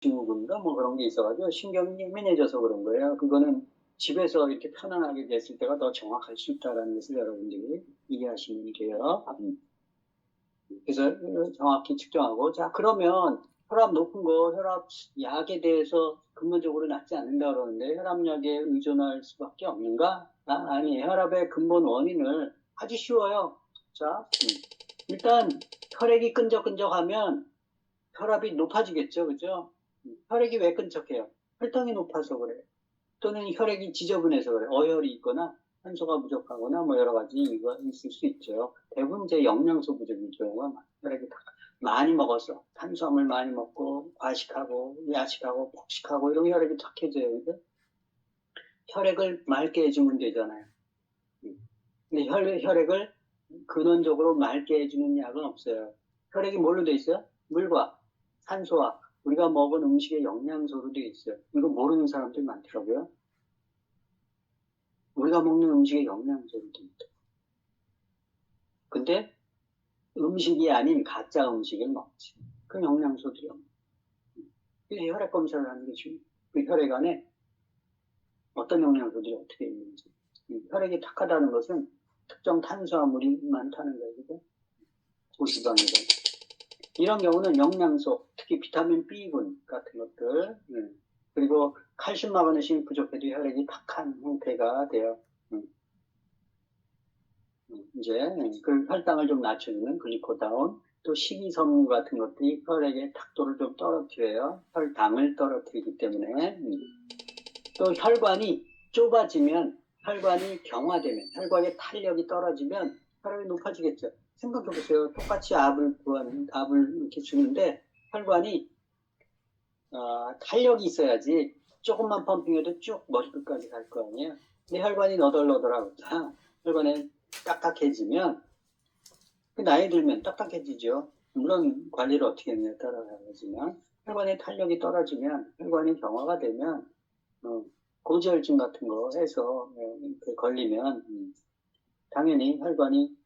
증후군인가 뭐 그런 게 있어가지고 신경이 예민해져서 그런 거예요. 그거는 집에서 이렇게 편안하게 됐을 때가 더 정확할 수 있다는 것을 여러분들이 이해하시면 돼요. 그래서 정확히 측정하고, 자, 그러면 혈압 높은 거, 혈압 약에 대해서 근본적으로 낫지 않는다 그러는데 혈압약에 의존할 수밖에 없는가? 아니, 혈압의 근본 원인을 아주 쉬워요. 자, 일단 혈액이 끈적끈적하면 혈압이 높아지겠죠, 그죠? 혈액이 왜 끈적해요? 혈당이 높아서 그래요. 또는 혈액이 지저분해서 그래요. 어혈이 있거나 산소가 부족하거나 뭐 여러 가지 이유가 있을 수 있죠. 대부분 이제 영양소 부족인 경우가 혈액이 많이 먹어서 탄수화물 많이 먹고 과식하고 야식하고 폭식하고 이런 혈액이 탁해져요. 근데 혈액을 맑게 해주면 되잖아요. 근데 혈액을 근원적으로 맑게 해주는 약은 없어요. 혈액이 뭘로 돼 있어요? 물과 산소와 우리가 먹은 음식의 영양소로 돼 있어요. 이거 모르는 사람들이 많더라고요. 우리가 먹는 음식의 영양소로 돼 있다. 근데 음식이 아닌 가짜 음식을 먹지. 그 영양소들이 없는. 혈액 검사를 하는 게 중요해요. 그 혈액 안에 어떤 영양소들이 어떻게 있는지. 혈액이 탁하다는 것은 특정 탄수화물이 많다는 거예요. 그죠? 고지방이다. 이런 경우는 영양소, 특히 비타민 B군 같은 것들, 그리고 칼슘, 마그네슘이 부족해도 혈액이 탁한 형태가 돼요. 이제 그 혈당을 좀 낮춰주는 글리코다운, 또 식이섬유 같은 것들이 혈액의 탁도를 좀 떨어뜨려요. 혈당을 떨어뜨리기 때문에. 또 혈관이 좁아지면, 혈관이 경화되면, 혈관의 탄력이 떨어지면 혈압이 높아지겠죠. 생각해보세요. 똑같이 압을 이렇게 주는데 혈관이 탄력이 있어야지 조금만 펌핑해도 쭉 머리 끝까지 갈 거 아니에요. 근데 혈관이 너덜너덜하고 혈관에 딱딱해지면 나이 들면 딱딱해지죠. 물론 관리를 어떻게 했냐에 따라 다르지만 혈관의 탄력이 떨어지면 혈관이 경화가 되면 고지혈증 같은 거 해서 걸리면 당연히 혈관이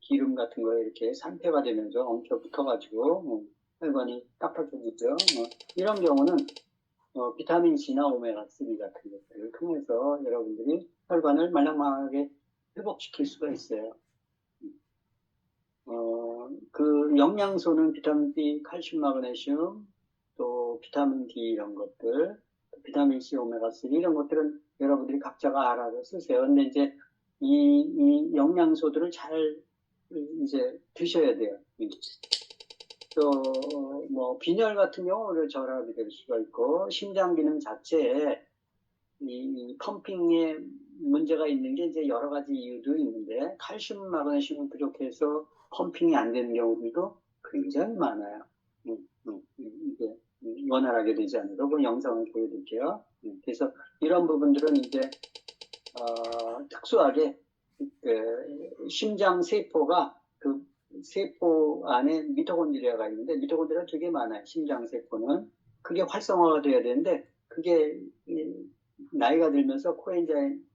기름 같은 거에 이렇게 산패가 되면서 엉켜 붙어가지고 혈관이 딱딱해지죠. 이런 경우는 비타민 C나 오메가3 같은 것들을 통해서 여러분들이 혈관을 말랑말랑하게 회복시킬 수가 있어요. 그 영양소는 비타민 B, 칼슘, 마그네슘, 또 비타민 D 이런 것들, 비타민 C, 오메가3 이런 것들은 여러분들이 각자가 알아서 쓰세요. 근데 이제 이 영양소들을 잘 이제 드셔야 돼요. 또 뭐 빈혈 같은 경우는 저하이 될 수가 있고 심장 기능 자체에 이 펌핑에 문제가 있는 게 이제 여러 가지 이유도 있는데 칼슘, 마그네슘 부족해서 펌핑이 안 되는 경우들도 굉장히 많아요. 이게 원활하게 되지 않아도 그 영상을 보여드릴게요. 그래서 이런 부분들은 이제 특수하게 심장 세포가 그 세포 안에 미토콘드리아가 있는데 미토콘드리아가 되게 많아요. 심장 세포는 그게 활성화가 돼야 되는데 그게 나이가 들면서 코엔자임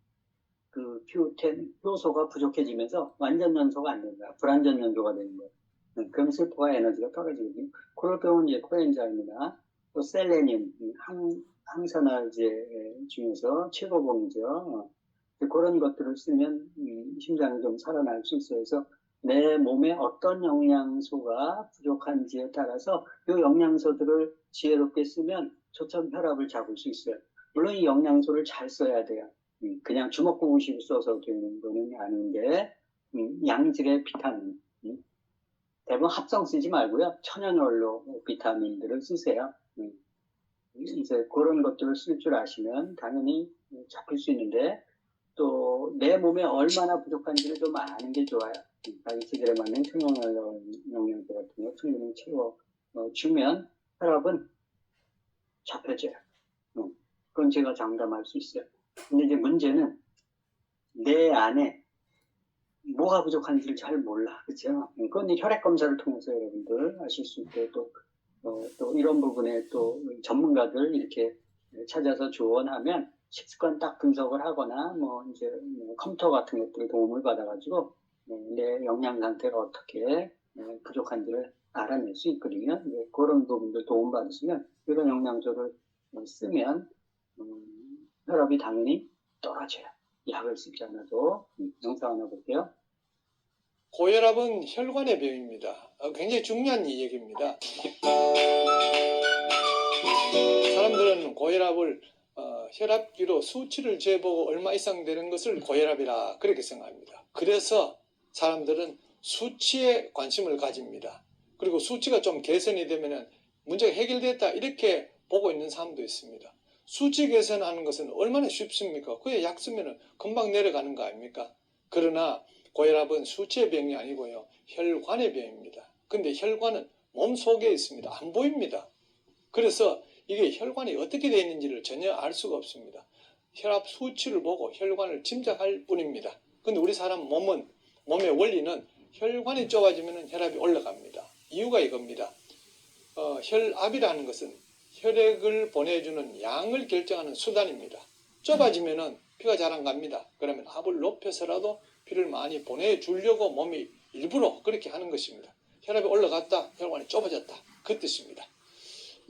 그 Q10 효소가 부족해지면서 완전 연소가 안 된다. 불완전 연소가 되는 거예요. 그럼 세포가 에너지가 떨어지거든요. 그럴 경우는 이제 코엔자임이나 또 셀레늄, 항산화제 중에서 최고봉이죠. 그런 것들을 쓰면 심장이 좀 살아날 수 있어요. 그래서 내 몸에 어떤 영양소가 부족한지에 따라서 이 영양소들을 지혜롭게 쓰면 저점 혈압을 잡을 수 있어요. 물론 이 영양소를 잘 써야 돼요. 그냥 주먹구구식으로 써서 되는 거는 아닌데 양질의 비타민 대부분 합성 쓰지 말고요. 천연원료 비타민들을 쓰세요. 이제 그런 것들을 쓸 줄 아시면 당연히 잡힐 수 있는데 또 내 몸에 얼마나 부족한지를 좀 아는 게 좋아요. 자기 체질에 맞는 영양소 같은 거 충분히 채워주면 혈압은 잡혀져요. 그건 제가 장담할 수 있어요. 근데 이제 문제는 내 안에 뭐가 부족한지를 잘 몰라. 그죠? 그건 혈액 검사를 통해서 여러분들 아실 수 있고 또 이런 부분에 또 전문가들 이렇게 찾아서 조언하면 식습관 딱 분석을 하거나 뭐 이제 컴퓨터 같은 것들 도움을 받아가지고 내 영양 상태가 어떻게 부족한지를 알아낼 수 있거든요. 그런 부분들 도움받으시면 이런 영양소를 쓰면 혈압이 당연히 떨어져요. 약을 쓰지 않아도. 영상 하나 볼게요. 고혈압은 혈관의 병입니다. 굉장히 중요한 이 얘기입니다. 사람들은 고혈압을 혈압기로 수치를 재보고 얼마 이상 되는 것을 고혈압이라 그렇게 생각합니다. 그래서 사람들은 수치에 관심을 가집니다. 그리고 수치가 좀 개선이 되면 문제가 해결됐다 이렇게 보고 있는 사람도 있습니다. 수치 개선하는 것은 얼마나 쉽습니까? 그에 약 쓰면 금방 내려가는 거 아닙니까? 그러나 고혈압은 수치의 병이 아니고요. 혈관의 병입니다. 근데 혈관은 몸 속에 있습니다. 안 보입니다. 그래서 이게 혈관이 어떻게 되어 있는지를 전혀 알 수가 없습니다. 혈압 수치를 보고 혈관을 짐작할 뿐입니다. 근데 우리 사람 몸의 원리는 혈관이 좁아지면 혈압이 올라갑니다. 이유가 이겁니다. 혈압이라는 것은 혈액을 보내주는 양을 결정하는 수단입니다. 좁아지면 피가 잘 안 갑니다. 그러면 압을 높여서라도 피를 많이 보내주려고 몸이 일부러 그렇게 하는 것입니다. 혈압이 올라갔다, 혈관이 좁아졌다. 그 뜻입니다.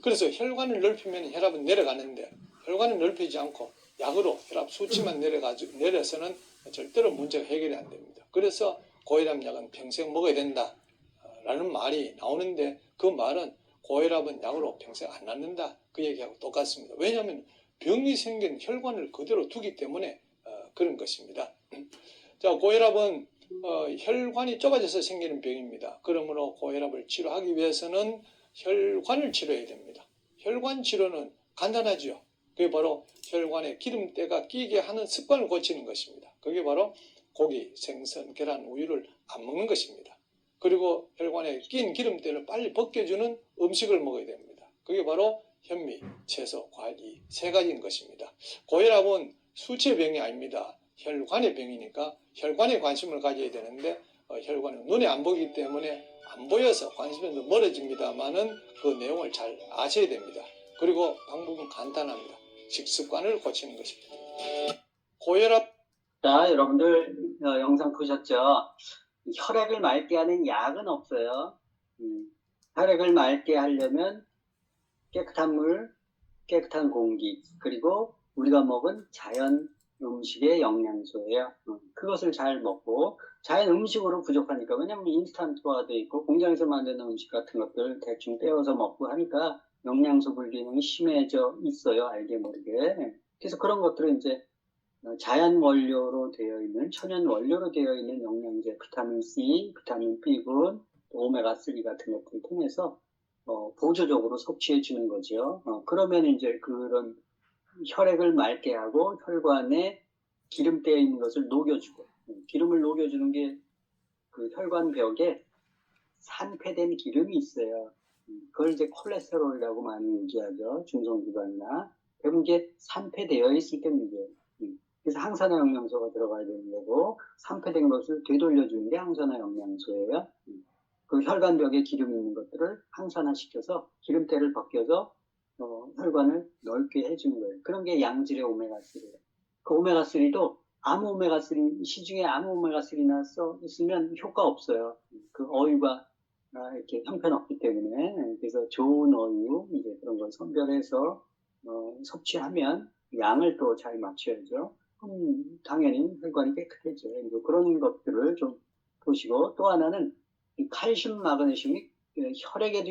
그래서 혈관을 넓히면 혈압은 내려가는데 혈관을 넓히지 않고 약으로 혈압 수치만 내려서는 절대로 문제가 해결이 안 됩니다. 그래서 고혈압 약은 평생 먹어야 된다라는 말이 나오는데 그 말은 고혈압은 약으로 평생 안 낫는다 그 얘기하고 똑같습니다. 왜냐하면 병이 생긴 혈관을 그대로 두기 때문에 그런 것입니다. 자, 고혈압은 혈관이 좁아져서 생기는 병입니다. 그러므로 고혈압을 치료하기 위해서는 혈관을 치료해야 됩니다. 혈관 치료는 간단하죠. 그게 바로 혈관에 기름때가 끼게 하는 습관을 고치는 것입니다. 그게 바로 고기, 생선, 계란, 우유를 안 먹는 것입니다. 그리고 혈관에 낀 기름때를 빨리 벗겨주는 음식을 먹어야 됩니다. 그게 바로 현미, 채소, 과일 이 세 가지인 것입니다. 고혈압은 수치의 병이 아닙니다. 혈관의 병이니까 혈관에 관심을 가져야 되는데 혈관은 눈에 안 보이기 때문에 안 보여서 관심이 멀어집니다만은 그 내용을 잘 아셔야 됩니다. 그리고 방법은 간단합니다. 식습관을 고치는 것입니다. 고혈압. 자, 여러분들 영상 보셨죠? 혈액을 맑게 하는 약은 없어요. 혈액을 맑게 하려면 깨끗한 물, 깨끗한 공기, 그리고 우리가 먹은 자연 음식의 영양소예요. 그것을 잘 먹고 자연 음식으로 부족하니까, 왜냐면 인스턴트화돼 있고 공장에서 만드는 음식 같은 것들 대충 떼어서 먹고 하니까 영양소 불균형이 심해져 있어요. 알게 모르게. 그래서 그런 것들은 이제 자연 원료로 되어 있는, 천연 원료로 되어 있는 영양제, 비타민 C, 비타민 B군, 오메가3 같은 것들을 통해서 보조적으로 섭취해 주는 거죠. 그러면 이제 그런 혈액을 맑게 하고 혈관에 기름때 있는 것을 녹여주고, 기름을 녹여주는 게 그 혈관 벽에 산패된 기름이 있어요. 그걸 이제 콜레스테롤이라고 많이 얘기하죠. 중성지방이나. 대부분 이게 산패되어 있을 때 문제예요. 그래서 항산화 영양소가 들어가야 되는 거고, 산패된 것을 되돌려주는 게 항산화 영양소예요. 그 혈관벽에 기름 있는 것들을 항산화시켜서 기름때를 벗겨서 혈관을 넓게 해주는 거예요. 그런 게 양질의 오메가3예요. 그 오메가3도 아무 오메가3, 시중에 아무 오메가3나 쓰면 효과 없어요. 그 어유가 이렇게 형편없기 때문에. 그래서 좋은 어유, 이제 그런 걸 선별해서 섭취하면 양을 또 잘 맞춰야죠. 그럼 당연히 혈관이 깨끗해져요. 그런 것들을 좀 보시고, 또 하나는 칼슘, 마그네슘이 혈액에